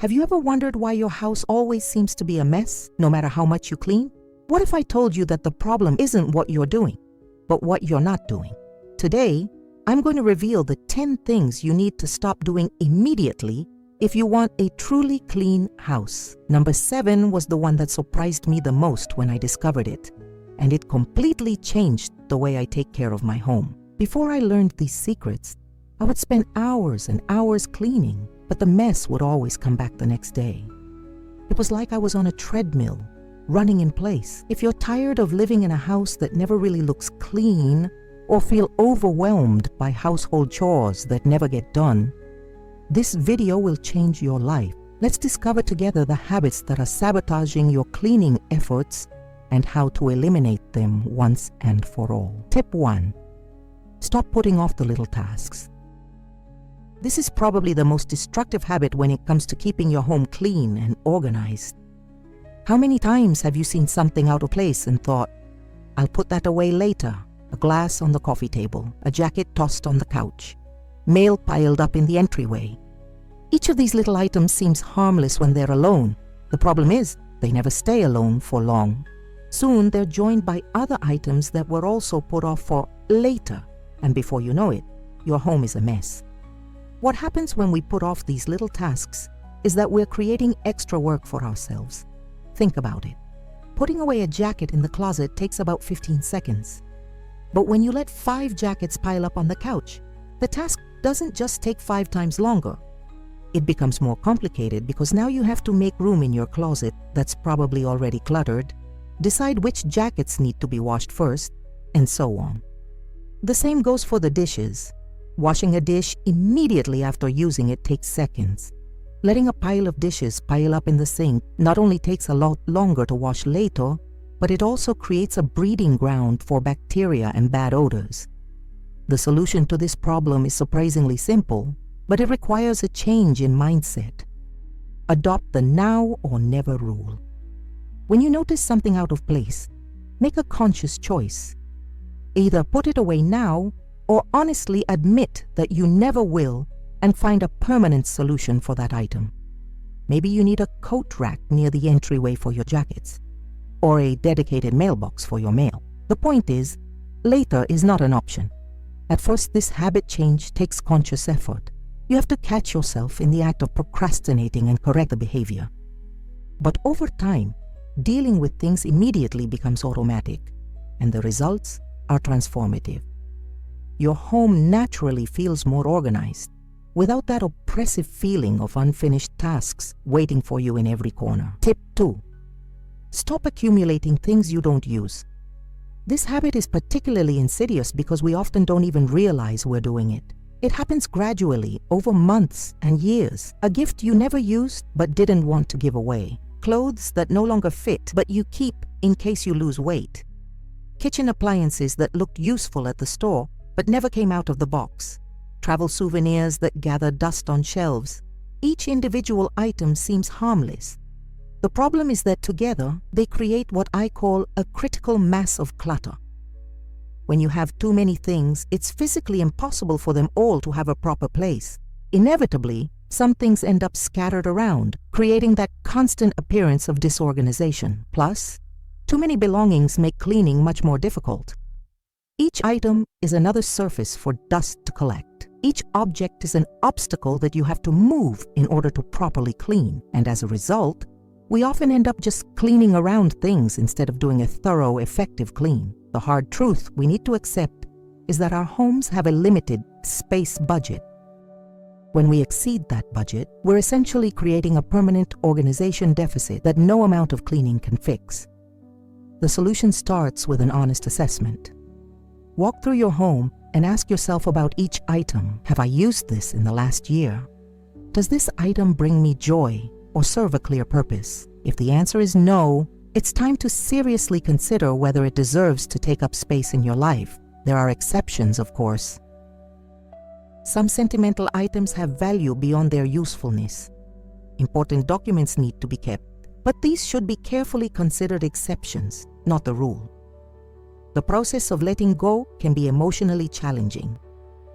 Have you ever wondered why your house always seems to be a mess, no matter how much you clean? What if I told you that the problem isn't what you're doing, but what you're not doing? Today, I'm going to reveal the 10 things you need to stop doing immediately if you want a truly clean house. Number 7 was the one that surprised me the most when I discovered it, and it completely changed the way I take care of my home. Before I learned these secrets, I would spend hours and hours cleaning, but the mess would always come back the next day. It was like I was on a treadmill, running in place. If you're tired of living in a house that never really looks clean, or feel overwhelmed by household chores that never get done, this video will change your life. Let's discover together the habits that are sabotaging your cleaning efforts and how to eliminate them once and for all. Tip 1. Stop putting off the little tasks. This is probably the most destructive habit when it comes to keeping your home clean and organized. How many times have you seen something out of place and thought, I'll put that away later? A glass on the coffee table, a jacket tossed on the couch, mail piled up in the entryway. Each of these little items seems harmless when they're alone. The problem is, they never stay alone for long. Soon they're joined by other items that were also put off for later, and before you know it, your home is a mess. What happens when we put off these little tasks is that we're creating extra work for ourselves. Think about it. Putting away a jacket in the closet takes about 15 seconds. But when you let 5 jackets pile up on the couch, the task doesn't just take 5 times longer. It becomes more complicated because now you have to make room in your closet that's probably already cluttered, decide which jackets need to be washed first, and so on. The same goes for the dishes. Washing a dish immediately after using it takes seconds. Letting a pile of dishes pile up in the sink not only takes a lot longer to wash later, but it also creates a breeding ground for bacteria and bad odors. The solution to this problem is surprisingly simple, but it requires a change in mindset. Adopt the now or never rule. When you notice something out of place, make a conscious choice. Either put it away now or honestly admit that you never will and find a permanent solution for that item. Maybe you need a coat rack near the entryway for your jackets, or a dedicated mailbox for your mail. The point is, later is not an option. At first, this habit change takes conscious effort. You have to catch yourself in the act of procrastinating and correct the behavior. But over time, dealing with things immediately becomes automatic, and the results are transformative. Your home naturally feels more organized, without that oppressive feeling of unfinished tasks waiting for you in every corner. Tip 2. Stop accumulating things you don't use. This habit is particularly insidious because we often don't even realize we're doing it. It happens gradually, over months and years. A gift you never used but didn't want to give away. Clothes that no longer fit but you keep in case you lose weight. Kitchen appliances that looked useful at the store but never came out of the box. Travel souvenirs that gather dust on shelves. Each individual item seems harmless. The problem is that together, they create what I call a critical mass of clutter. When you have too many things, it's physically impossible for them all to have a proper place. Inevitably, some things end up scattered around, creating that constant appearance of disorganization. Plus, too many belongings make cleaning much more difficult. Each item is another surface for dust to collect. Each object is an obstacle that you have to move in order to properly clean. And as a result, we often end up just cleaning around things instead of doing a thorough, effective clean. The hard truth we need to accept is that our homes have a limited space budget. When we exceed that budget, we're essentially creating a permanent organization deficit that no amount of cleaning can fix. The solution starts with an honest assessment. Walk through your home and ask yourself about each item. Have I used this in the last year? Does this item bring me joy or serve a clear purpose? If the answer is no, it's time to seriously consider whether it deserves to take up space in your life. There are exceptions, of course. Some sentimental items have value beyond their usefulness. Important documents need to be kept, but these should be carefully considered exceptions, not the rule. The process of letting go can be emotionally challenging.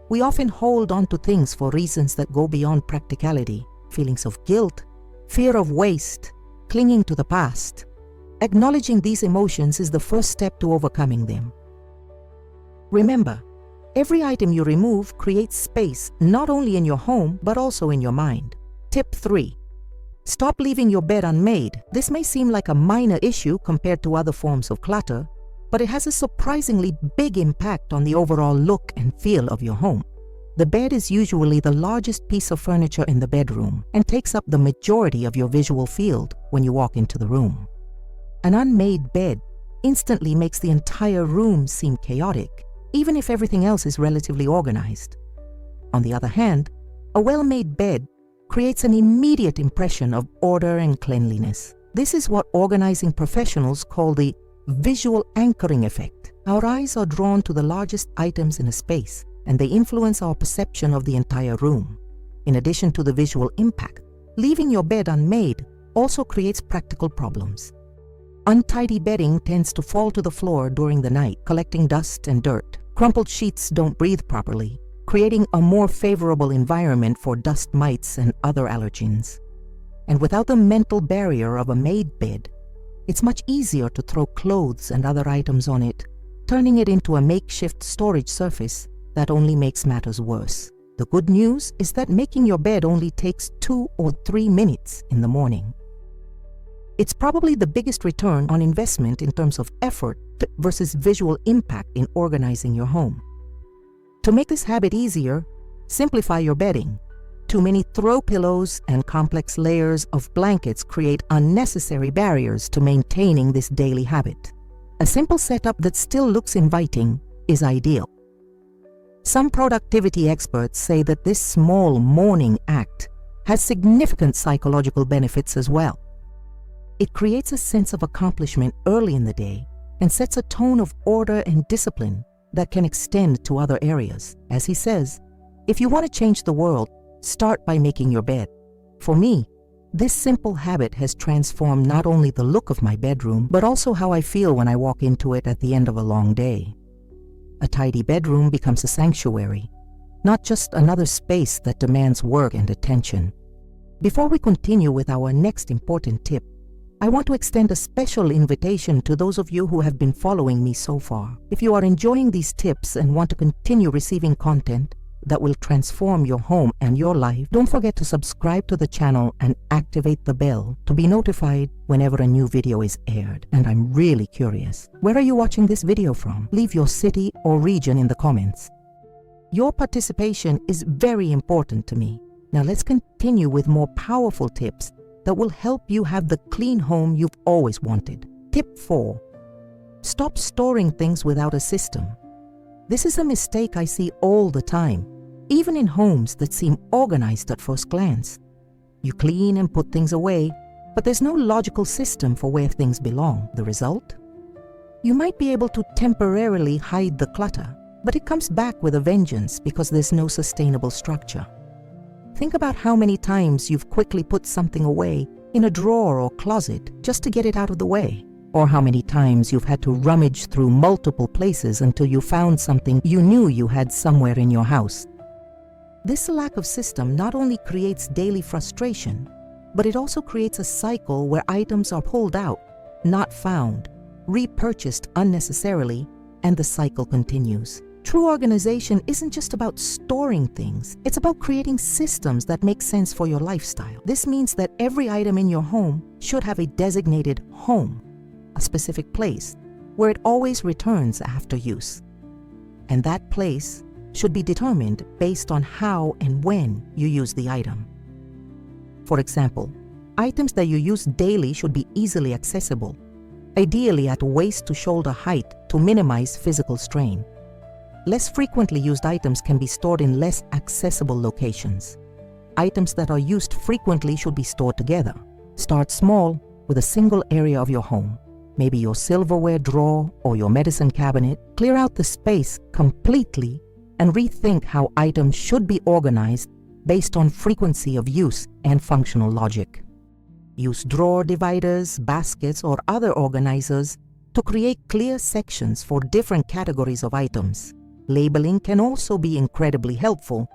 We often hold on to things for reasons that go beyond practicality, feelings of guilt, fear of waste, clinging to the past. Acknowledging these emotions is the first step to overcoming them. Remember, every item you remove creates space not only in your home but also in your mind. Tip 3. Stop leaving your bed unmade. This may seem like a minor issue compared to other forms of clutter, but it has a surprisingly big impact on the overall look and feel of your home. The bed is usually the largest piece of furniture in the bedroom and takes up the majority of your visual field when you walk into the room. An unmade bed instantly makes the entire room seem chaotic, even if everything else is relatively organized. On the other hand, a well-made bed creates an immediate impression of order and cleanliness. This is what organizing professionals call the visual anchoring effect. Our eyes are drawn to the largest items in a space, and they influence our perception of the entire room. In addition to the visual impact, leaving your bed unmade also creates practical problems. Untidy bedding tends to fall to the floor during the night, collecting dust and dirt. Crumpled sheets don't breathe properly, creating a more favorable environment for dust mites and other allergens. And without the mental barrier of a made bed, it's much easier to throw clothes and other items on it, turning it into a makeshift storage surface that only makes matters worse. The good news is that making your bed only takes 2 or 3 minutes in the morning. It's probably the biggest return on investment in terms of effort versus visual impact in organizing your home. To make this habit easier, simplify your bedding. Too many throw pillows and complex layers of blankets create unnecessary barriers to maintaining this daily habit. A simple setup that still looks inviting is ideal. Some productivity experts say that this small morning act has significant psychological benefits as well. It creates a sense of accomplishment early in the day and sets a tone of order and discipline that can extend to other areas. As he says, if you want to change the world, start by making your bed. For me, this simple habit has transformed not only the look of my bedroom, but also how I feel when I walk into it at the end of a long day. A tidy bedroom becomes a sanctuary, not just another space that demands work and attention. Before we continue with our next important tip, I want to extend a special invitation to those of you who have been following me so far. If you are enjoying these tips and want to continue receiving content that will transform your home and your life, don't forget to subscribe to the channel and activate the bell to be notified whenever a new video is aired. And I'm really curious, where are you watching this video from? Leave your city or region in the comments. Your participation is very important to me. Now let's continue with more powerful tips that will help you have the clean home you've always wanted. Tip 4. Stop storing things without a system. This is a mistake I see all the time, even in homes that seem organized at first glance. You clean and put things away, but there's no logical system for where things belong. The result? You might be able to temporarily hide the clutter, but it comes back with a vengeance because there's no sustainable structure. Think about how many times you've quickly put something away in a drawer or closet just to get it out of the way, or how many times you've had to rummage through multiple places until you found something you knew you had somewhere in your house. This lack of system not only creates daily frustration, but it also creates a cycle where items are pulled out, not found, repurchased unnecessarily, and the cycle continues. True organization isn't just about storing things, it's about creating systems that make sense for your lifestyle. This means that every item in your home should have a designated home, a specific place where it always returns after use. And that place should be determined based on how and when you use the item. For example, items that you use daily should be easily accessible, ideally at waist to shoulder height to minimize physical strain. Less frequently used items can be stored in less accessible locations. Items that are used frequently should be stored together. Start small with a single area of your home, maybe your silverware drawer or your medicine cabinet. Clear out the space completely and rethink how items should be organized based on frequency of use and functional logic. Use drawer dividers, baskets, or other organizers to create clear sections for different categories of items. Labeling can also be incredibly helpful,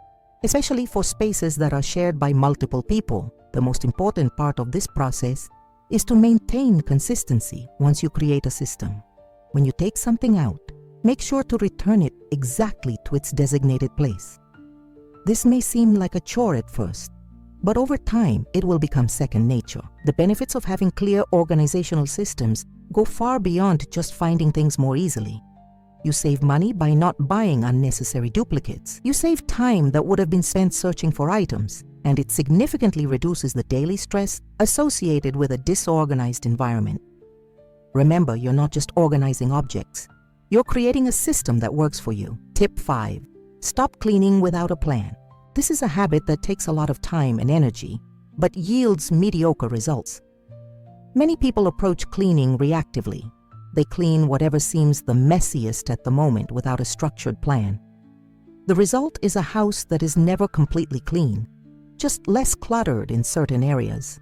especially for spaces that are shared by multiple people. The most important part of this process is to maintain consistency once you create a system. When you take something out, make sure to return it exactly to its designated place. This may seem like a chore at first, but over time it will become second nature. The benefits of having clear organizational systems go far beyond just finding things more easily. You save money by not buying unnecessary duplicates. You save time that would have been spent searching for items, and it significantly reduces the daily stress associated with a disorganized environment. Remember, you're not just organizing objects. You're creating a system that works for you. Tip 5. Stop cleaning without a plan. This is a habit that takes a lot of time and energy, but yields mediocre results. Many people approach cleaning reactively. They clean whatever seems the messiest at the moment without a structured plan. The result is a house that is never completely clean, just less cluttered in certain areas.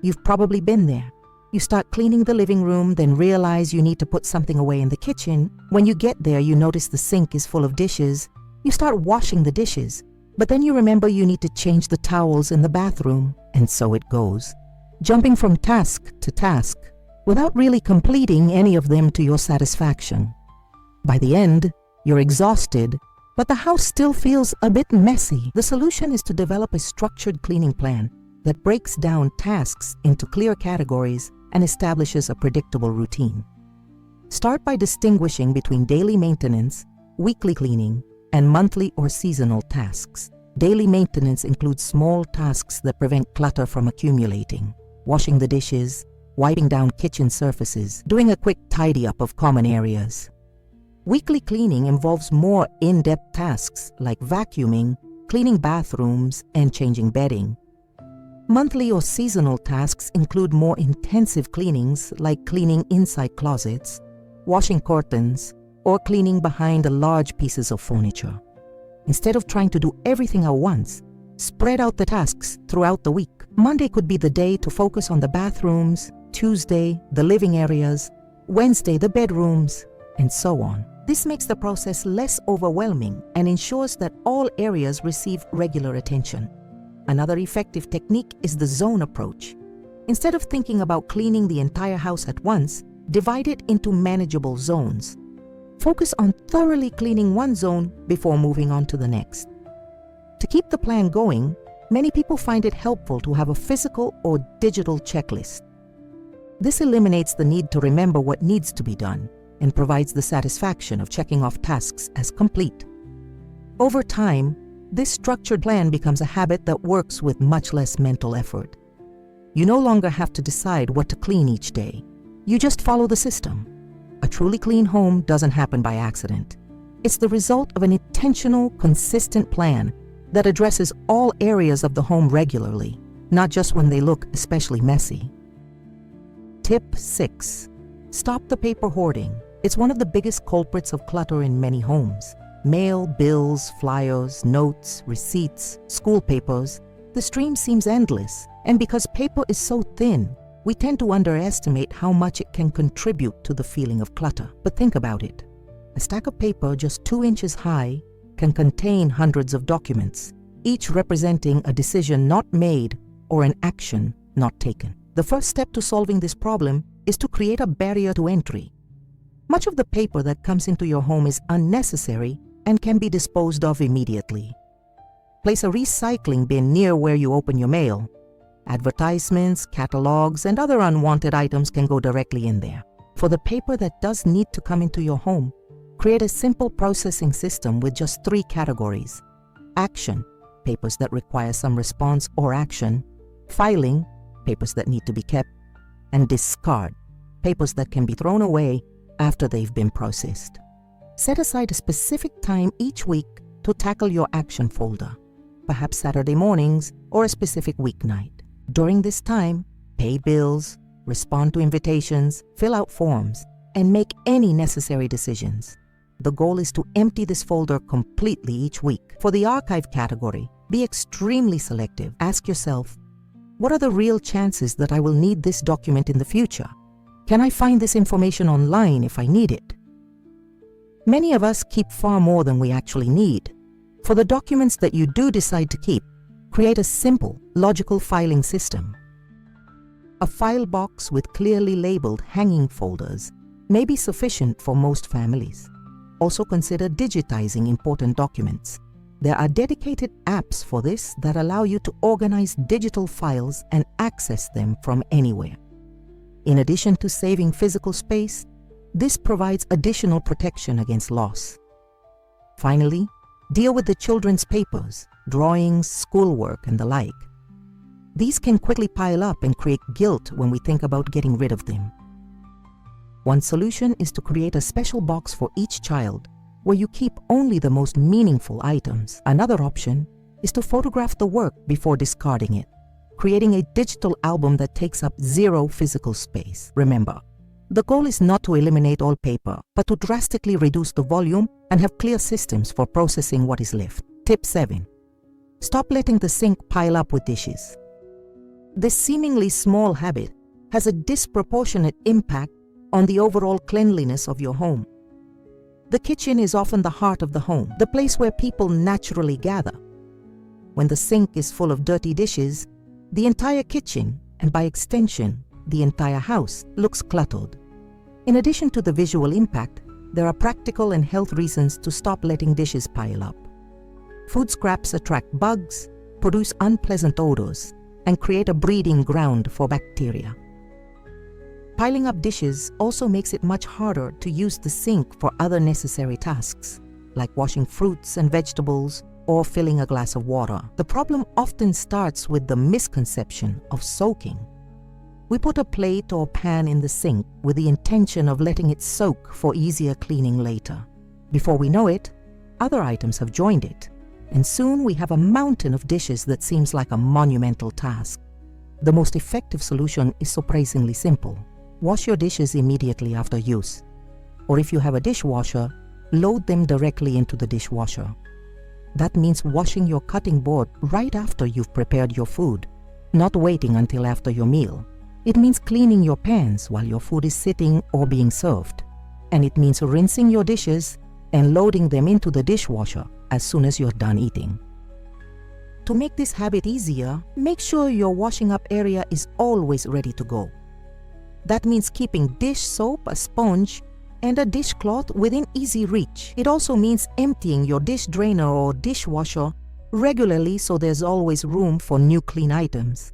You've probably been there. You start cleaning the living room, then realize you need to put something away in the kitchen. When you get there, you notice the sink is full of dishes. You start washing the dishes, but then you remember you need to change the towels in the bathroom, and so it goes, jumping from task to task, without really completing any of them to your satisfaction. By the end, you're exhausted, but the house still feels a bit messy. The solution is to develop a structured cleaning plan that breaks down tasks into clear categories and establishes a predictable routine. Start by distinguishing between daily maintenance, weekly cleaning, and monthly or seasonal tasks. Daily maintenance includes small tasks that prevent clutter from accumulating: washing the dishes, wiping down kitchen surfaces, doing a quick tidy-up of common areas. Weekly cleaning involves more in-depth tasks like vacuuming, cleaning bathrooms, and changing bedding. Monthly or seasonal tasks include more intensive cleanings like cleaning inside closets, washing curtains, or cleaning behind large pieces of furniture. Instead of trying to do everything at once, spread out the tasks throughout the week. Monday could be the day to focus on the bathrooms, Tuesday, the living areas, Wednesday, the bedrooms, and so on. This makes the process less overwhelming and ensures that all areas receive regular attention. Another effective technique is the zone approach. Instead of thinking about cleaning the entire house at once, divide it into manageable zones. Focus on thoroughly cleaning one zone before moving on to the next. To keep the plan going, many people find it helpful to have a physical or digital checklist. This eliminates the need to remember what needs to be done and provides the satisfaction of checking off tasks as complete. Over time, this structured plan becomes a habit that works with much less mental effort. You no longer have to decide what to clean each day. You just follow the system. A truly clean home doesn't happen by accident. It's the result of an intentional, consistent plan that addresses all areas of the home regularly, not just when they look especially messy. Tip 6. Stop the paper hoarding. It's one of the biggest culprits of clutter in many homes. Mail, bills, flyers, notes, receipts, school papers. The stream seems endless, and because paper is so thin, we tend to underestimate how much it can contribute to the feeling of clutter. But think about it. A stack of paper just 2 inches high can contain hundreds of documents, each representing a decision not made or an action not taken. The first step to solving this problem is to create a barrier to entry. Much of the paper that comes into your home is unnecessary and can be disposed of immediately. Place a recycling bin near where you open your mail. Advertisements, catalogs, and other unwanted items can go directly in there. For the paper that does need to come into your home, create a simple processing system with just 3 categories: action, papers that require some response or action; filing, papers that need to be kept; and discard, papers that can be thrown away after they've been processed. Set aside a specific time each week to tackle your action folder, perhaps Saturday mornings or a specific weeknight. During this time, pay bills, respond to invitations, fill out forms, and make any necessary decisions. The goal is to empty this folder completely each week. For the archive category, be extremely selective. Ask yourself, what are the real chances that I will need this document in the future? Can I find this information online if I need it? Many of us keep far more than we actually need. For the documents that you do decide to keep, Create a simple, logical filing system. A file box with clearly labeled hanging folders may be sufficient for most families. Also consider digitizing important documents. There are dedicated apps for this that allow you to organize digital files and access them from anywhere. In addition to saving physical space, this provides additional protection against loss. Finally, deal with the children's papers, drawings, schoolwork, and the like. These can quickly pile up and create guilt when we think about getting rid of them. One solution is to create a special box for each child where you keep only the most meaningful items. Another option is to photograph the work before discarding it, creating a digital album that takes up zero physical space. Remember, the goal is not to eliminate all paper, but to drastically reduce the volume and have clear systems for processing what is left. Tip 7. Stop letting the sink pile up with dishes. This seemingly small habit has a disproportionate impact on the overall cleanliness of your home. The kitchen is often the heart of the home, the place where people naturally gather. When the sink is full of dirty dishes, the entire kitchen, and by extension, the entire house, looks cluttered. In addition to the visual impact, there are practical and health reasons to stop letting dishes pile up. Food scraps attract bugs, produce unpleasant odors, and create a breeding ground for bacteria. Piling up dishes also makes it much harder to use the sink for other necessary tasks, like washing fruits and vegetables or filling a glass of water. The problem often starts with the misconception of soaking. We put a plate or pan in the sink with the intention of letting it soak for easier cleaning later. Before we know it, other items have joined it, and soon we have a mountain of dishes that seems like a monumental task. The most effective solution is surprisingly simple. Wash your dishes immediately after use. Or if you have a dishwasher, load them directly into the dishwasher. That means washing your cutting board right after you've prepared your food, not waiting until after your meal. It means cleaning your pans while your food is sitting or being served. And it means rinsing your dishes and loading them into the dishwasher as soon as you're done eating. To make this habit easier, make sure your washing up area is always ready to go. That means keeping dish soap, a sponge, and a dishcloth within easy reach. It also means emptying your dish drainer or dishwasher regularly so there's always room for new clean items.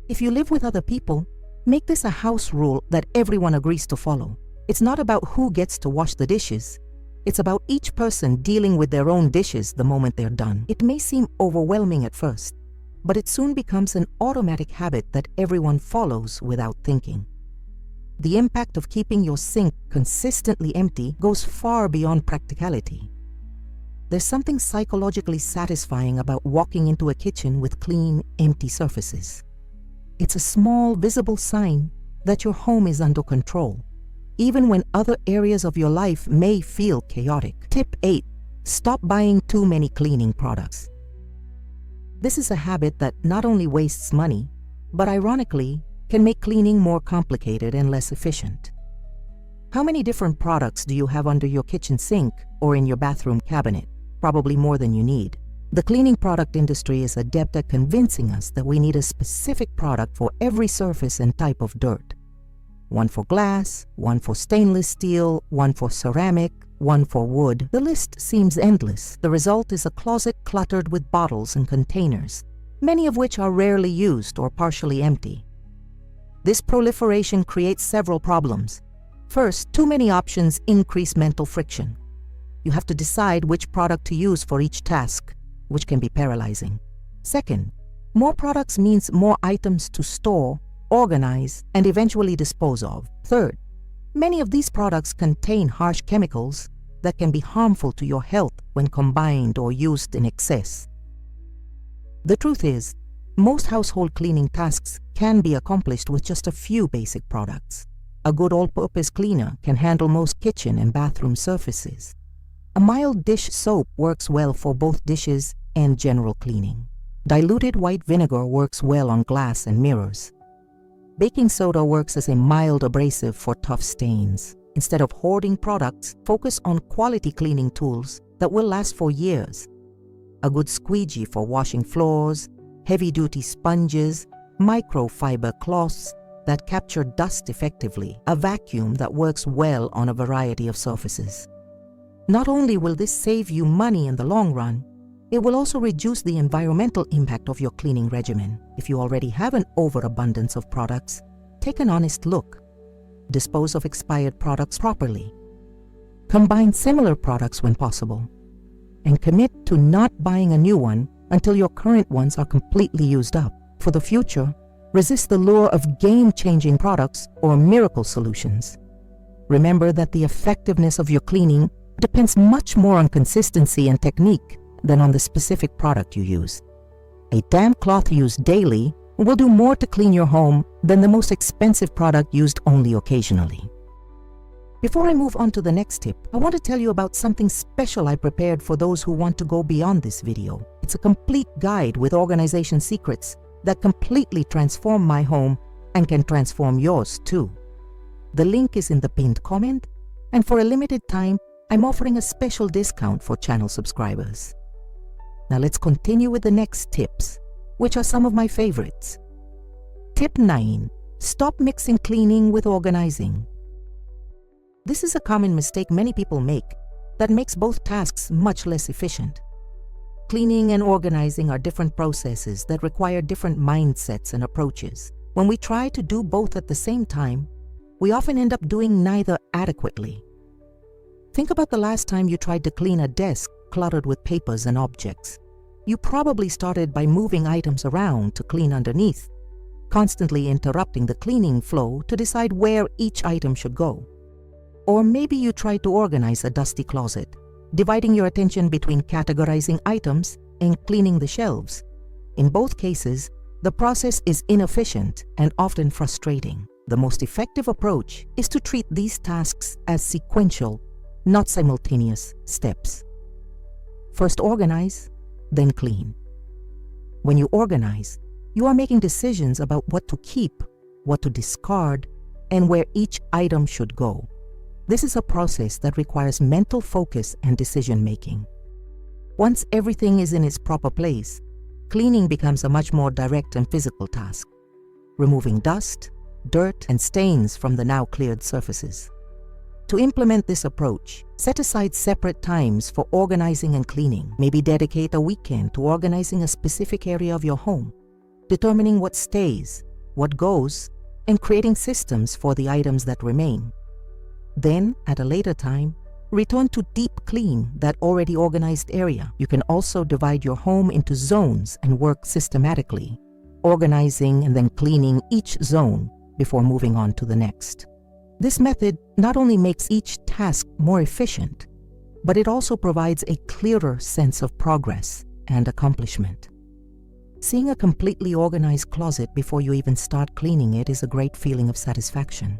If you live with other people, make this a house rule that everyone agrees to follow. It's not about who gets to wash the dishes. It's about each person dealing with their own dishes the moment they're done. It may seem overwhelming at first, but it soon becomes an automatic habit that everyone follows without thinking. The impact of keeping your sink consistently empty goes far beyond practicality. There's something psychologically satisfying about walking into a kitchen with clean, empty surfaces. It's a small, visible sign that your home is under control, even when other areas of your life may feel chaotic. Tip 8. Stop buying too many cleaning products. This is a habit that not only wastes money, but ironically, can make cleaning more complicated and less efficient. How many different products do you have under your kitchen sink or in your bathroom cabinet? Probably more than you need. The cleaning product industry is adept at convincing us that we need a specific product for every surface and type of dirt. One for glass, one for stainless steel, one for ceramic, one for wood. The list seems endless. The result is a closet cluttered with bottles and containers, many of which are rarely used or partially empty. This proliferation creates several problems. First, too many options increase mental friction. You have to decide which product to use for each task, which can be paralyzing. Second, more products means more items to store, organize, and eventually dispose of. Third, many of these products contain harsh chemicals that can be harmful to your health when combined or used in excess. The truth is, most household cleaning tasks can be accomplished with just a few basic products. A good all-purpose cleaner can handle most kitchen and bathroom surfaces. A mild dish soap works well for both dishes and general cleaning. Diluted white vinegar works well on glass and mirrors. Baking soda works as a mild abrasive for tough stains. Instead of hoarding products, focus on quality cleaning tools that will last for years. A good squeegee for washing floors, heavy-duty sponges, microfiber cloths that capture dust effectively, a vacuum that works well on a variety of surfaces. Not only will this save you money in the long run, it will also reduce the environmental impact of your cleaning regimen. If you already have an overabundance of products, take an honest look. Dispose of expired products properly. Combine similar products when possible. And commit to not buying a new one until your current ones are completely used up. For the future, resist the lure of game-changing products or miracle solutions. Remember that the effectiveness of your cleaning depends much more on consistency and technique than on the specific product you use. A damp cloth used daily will do more to clean your home than the most expensive product used only occasionally. Before I move on to the next tip, I want to tell you about something special I prepared for those who want to go beyond this video. It's a complete guide with organization secrets that completely transform my home and can transform yours too. The link is in the pinned comment, and for a limited time, I'm offering a special discount for channel subscribers. Now let's continue with the next tips, which are some of my favorites. Tip 9. Stop mixing cleaning with organizing. This is a common mistake many people make that makes both tasks much less efficient. Cleaning and organizing are different processes that require different mindsets and approaches. When we try to do both at the same time, we often end up doing neither adequately. Think about the last time you tried to clean a desk cluttered with papers and objects. You probably started by moving items around to clean underneath, constantly interrupting the cleaning flow to decide where each item should go. Or maybe you tried to organize a dusty closet, dividing your attention between categorizing items and cleaning the shelves. In both cases, the process is inefficient and often frustrating. The most effective approach is to treat these tasks as sequential, not simultaneous steps. First organize, then clean. When you organize, you are making decisions about what to keep, what to discard, and where each item should go. This is a process that requires mental focus and decision-making. Once everything is in its proper place, cleaning becomes a much more direct and physical task, removing dust, dirt, and stains from the now cleared surfaces. To implement this approach, set aside separate times for organizing and cleaning. Maybe dedicate a weekend to organizing a specific area of your home, determining what stays, what goes, and creating systems for the items that remain. Then, at a later time, return to deep clean that already organized area. You can also divide your home into zones and work systematically, organizing and then cleaning each zone before moving on to the next. This method not only makes each task more efficient, but it also provides a clearer sense of progress and accomplishment. Seeing a completely organized closet before you even start cleaning it is a great feeling of satisfaction.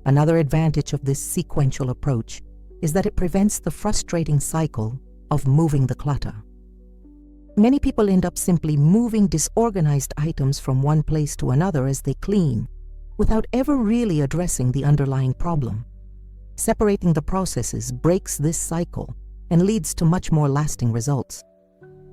Another advantage of this sequential approach is that it prevents the frustrating cycle of moving the clutter. Many people end up simply moving disorganized items from one place to another as they clean, without ever really addressing the underlying problem. Separating the processes breaks this cycle and leads to much more lasting results.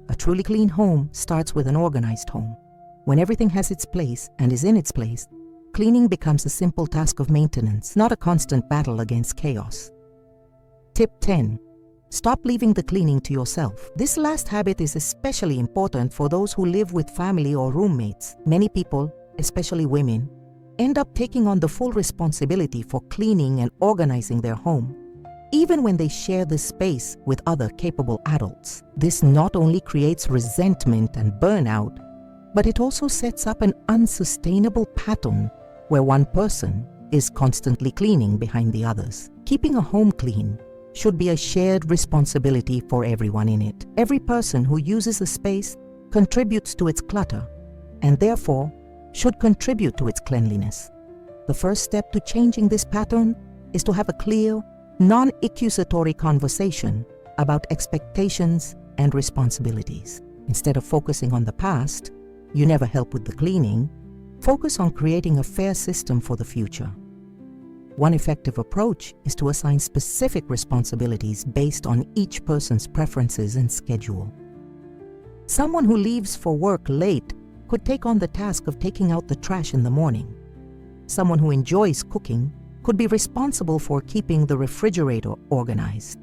A truly clean home starts with an organized home. When everything has its place and is in its place, cleaning becomes a simple task of maintenance, not a constant battle against chaos. Tip 10. Stop leaving the cleaning to yourself. This last habit is especially important for those who live with family or roommates. Many people, especially women, end up taking on the full responsibility for cleaning and organizing their home, even when they share the space with other capable adults. This not only creates resentment and burnout, but it also sets up an unsustainable pattern where one person is constantly cleaning behind the others. Keeping a home clean should be a shared responsibility for everyone in it. Every person who uses a space contributes to its clutter and therefore should contribute to its cleanliness. The first step to changing this pattern is to have a clear, non-accusatory conversation about expectations and responsibilities. Instead of focusing on the past, you never help with the cleaning, focus on creating a fair system for the future. One effective approach is to assign specific responsibilities based on each person's preferences and schedule. Someone who leaves for work late could take on the task of taking out the trash in the morning. Someone who enjoys cooking could be responsible for keeping the refrigerator organized.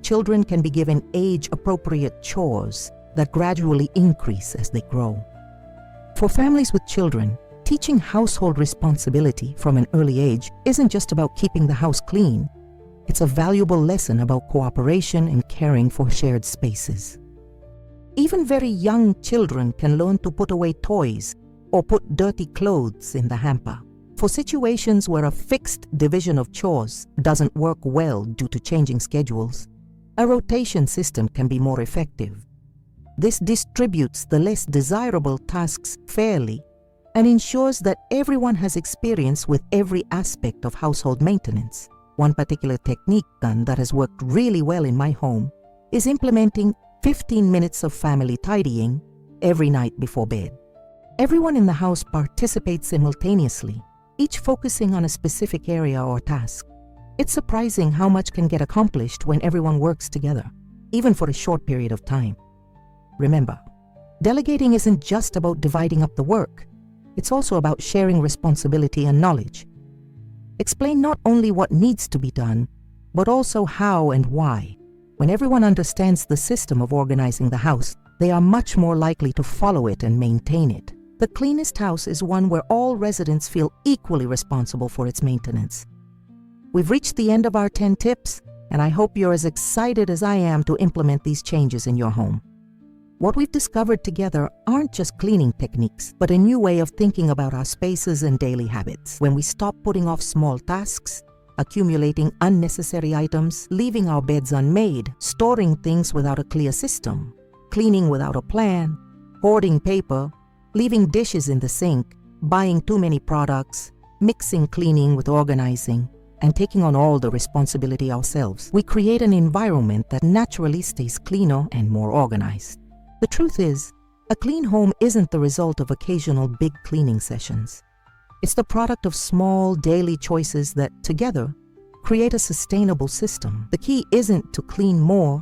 Children can be given age-appropriate chores that gradually increase as they grow. For families with children, teaching household responsibility from an early age isn't just about keeping the house clean. It's a valuable lesson about cooperation and caring for shared spaces. Even very young children can learn to put away toys or put dirty clothes in the hamper. For situations where a fixed division of chores doesn't work well due to changing schedules, a rotation system can be more effective. This distributes the less desirable tasks fairly and ensures that everyone has experience with every aspect of household maintenance. One particular technique that has worked really well in my home is implementing 15 minutes of family tidying every night before bed. Everyone in the house participates simultaneously, each focusing on a specific area or task. It's surprising how much can get accomplished when everyone works together, even for a short period of time. Remember, delegating isn't just about dividing up the work. It's also about sharing responsibility and knowledge. Explain not only what needs to be done, but also how and why. When everyone understands the system of organizing the house, they are much more likely to follow it and maintain it. The cleanest house is one where all residents feel equally responsible for its maintenance. We've reached the end of our 10 tips, and I hope you're as excited as I am to implement these changes in your home. What we've discovered together aren't just cleaning techniques, but a new way of thinking about our spaces and daily habits. When we stop putting off small tasks, accumulating unnecessary items, leaving our beds unmade, storing things without a clear system, cleaning without a plan, hoarding paper, leaving dishes in the sink, buying too many products, mixing cleaning with organizing, and taking on all the responsibility ourselves, we create an environment that naturally stays cleaner and more organized. The truth is, a clean home isn't the result of occasional big cleaning sessions. It's the product of small daily choices that, together, create a sustainable system. The key isn't to clean more,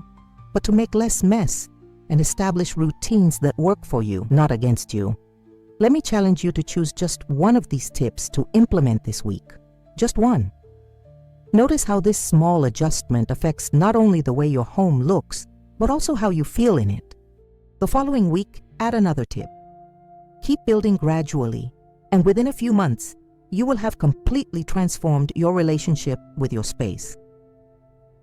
but to make less mess and establish routines that work for you, not against you. Let me challenge you to choose just one of these tips to implement this week. Just one. Notice how this small adjustment affects not only the way your home looks, but also how you feel in it. The following week, add another tip. Keep building gradually, and within a few months, you will have completely transformed your relationship with your space.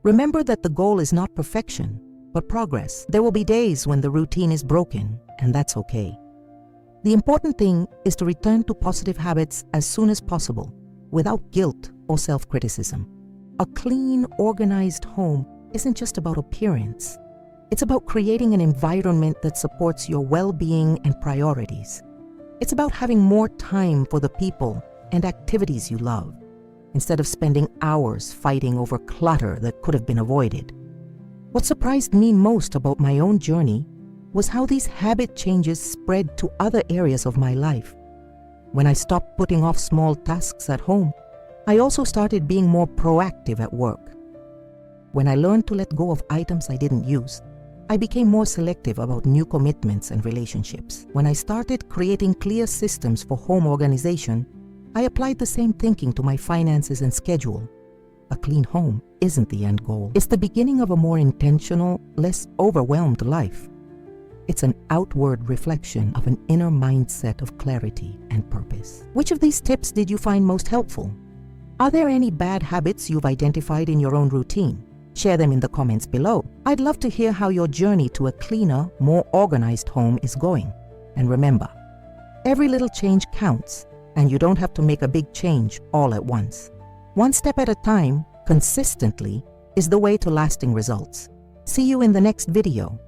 Remember that the goal is not perfection, but progress. There will be days when the routine is broken, and that's okay. The important thing is to return to positive habits as soon as possible, without guilt or self-criticism. A clean, organized home isn't just about appearance. It's about creating an environment that supports your well-being and priorities. It's about having more time for the people and activities you love, instead of spending hours fighting over clutter that could have been avoided. What surprised me most about my own journey was how these habit changes spread to other areas of my life. When I stopped putting off small tasks at home, I also started being more proactive at work. When I learned to let go of items I didn't use, I became more selective about new commitments and relationships. When I started creating clear systems for home organization, I applied the same thinking to my finances and schedule. A clean home isn't the end goal. It's the beginning of a more intentional, less overwhelmed life. It's an outward reflection of an inner mindset of clarity and purpose. Which of these tips did you find most helpful? Are there any bad habits you've identified in your own routine? Share them in the comments below. I'd love to hear how your journey to a cleaner, more organized home is going. And remember, every little change counts, and you don't have to make a big change all at once. One step at a time, consistently, is the way to lasting results. See you in the next video.